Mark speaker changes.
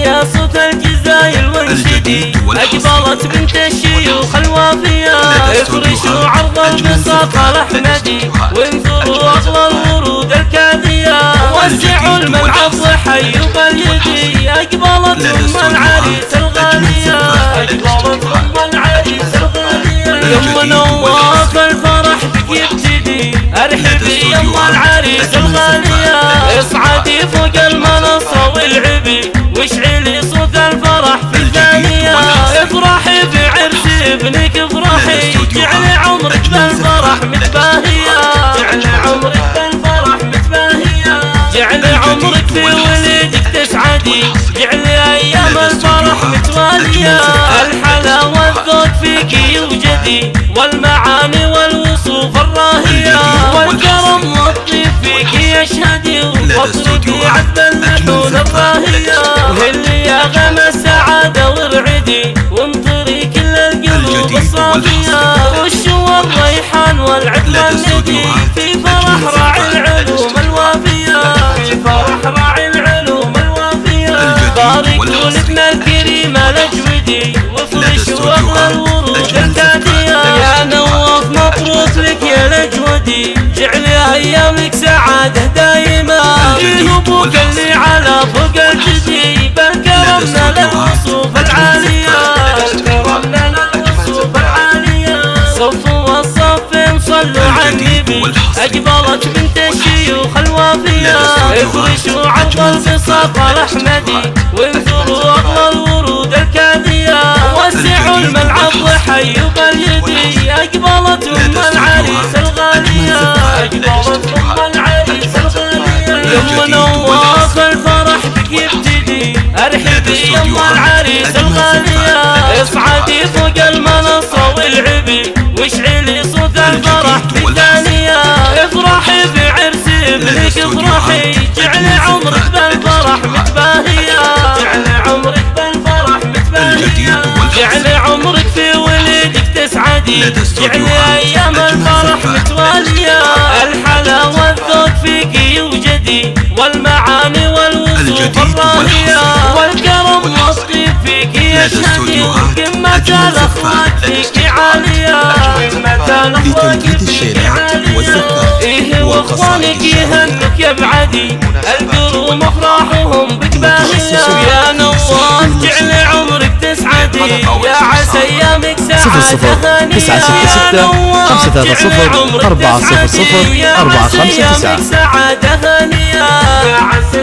Speaker 1: يا صوت الجزاير وانشدي، أقبلت بنت الشيوخ الوافية افرشوا عرض البساط الأحمدي، وانثروا أغلى الورود الكاذية، وسعوا الملعب وحيوا باليدي، أقبلت أم العريس الغالية، أقبلت أم العريس الغالية. يوم نواف الفرح بك يبتدي، ارحبي يا ام العريس الغالية، اصعدي فوق المنصة والعبي، واشعلي صوت الفرح في الثانية، افرحي بعرس ابنك افرحي، جعلي عمرك بالفرح متباهية، جعلي عمرك بالفرح متباهية، جعلي عمرك في ولدك تسعدي، جعلي ايام الفرح متوالية، الحلا والذوق فيك يوجدي، والمعاني والوصوف الراهية، والكرم والطيب فيك يشهدي، واطربي عذب اللحون الراهية، وهلي يا غم السعادة وارعدي، وانطري كل القلوب الصافية، والشوى الريحان والعطر الندي، في فرح راعي العلوم الوافية، في فرح راعي العلوم الوافية، باركوا لابن الكريم الأجودي، وافرشوا أغلى الورود الكادية، يا نواف مبروك لك يا الأجودي، جعلي أيامك سعادة دايمة، فيه أبوك اللي على فوق الجدي، بل كرمنا للوصوف العالية، بل كرمنا للوصوف العالية، صفوا الصفين صلوا على النبي، أقبلت بنت الشيوخ الوافية، افرشوا عرض البساط الأحمدي، وانثروا أغلى الورود الكاذية، وسعوا الملعب وحيوا باليدي، أقبلت أم العريس الغالية، أقبلت أم العريس الغالية. يوم نواف الفرح بك يبتدي، ارحبي يا ام العريس الغالية، اصعدي فوق المنصة والعبي، واشعلي صوت الفرح في ثانية، افرحي بعرس ابنك افرحي، جعلي عمرك بالفرح متباهية، جعلي عمرك بالفرح متباهية، جعلي عمرك في ولدك تسعدي، جعلي ايام الفرح متوالية، الحلا والذوق فيك يوجدي، والمعاني والوصوف الراهية، والكرم والطيب فيك يشهدي، قمة الاخوات فيك عالية، قمة الاخوات فيك عالية، ايه واخوانك يهنك يا بعدي، القروم افراحهم بك باهية، يا نواف جعلي عمرك تسعدي، يا عسى ايامك سعادة هانية،
Speaker 2: 966 530 400 459
Speaker 1: سعادة هانية، يا عسى